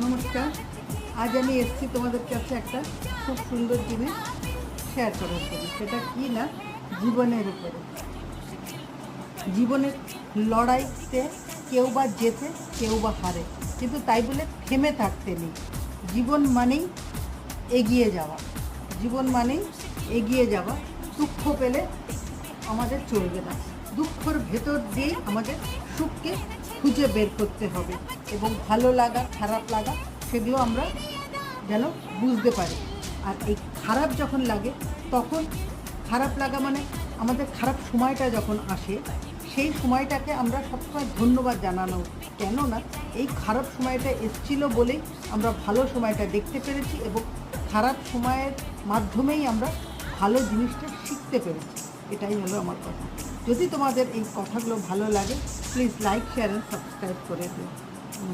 নমস্কার। আজ আমি এসেছি তোমাদের কাছে একটা খুব সুন্দর জিনিস শেয়ার করার জন্য। সেটা কি না, জীবনের উপরে। জীবনের লড়াইতে কেউ বা জেতে, কেউ বা হারে, কিন্তু তাই বলে থেমে থাকতে নেই। জীবন মানেই এগিয়ে যাওয়া, জীবন মানেই এগিয়ে যাওয়া। দুঃখ পেলে আমাদের চলবে না, দুঃখের ভেতর দিয়েই আমাদের সুখকে খুঁজে বের করতে হবে, এবং ভালো লাগা খারাপ লাগা সেগুলো আমরা যেন বুঝতে পারি। আর এই খারাপ যখন লাগে, তখন খারাপ লাগা মানে আমাদের খারাপ সময়টা যখন আসে, সেই সময়টাকে আমরা সবসময় ধন্যবাদ জানানো। কেননা এই খারাপ সময়টা এসেছিল বলেই আমরা ভালো সময়টা দেখতে পেরেছি, এবং খারাপ সময়ের মাধ্যমেই আমরা ভালো জিনিসটা শিখতে পেরেছি। এটাই হলো আমার কথা। যদি তোমাদের এই কথাগুলো ভালো লাগে, please like, share and subscribe করে দিও।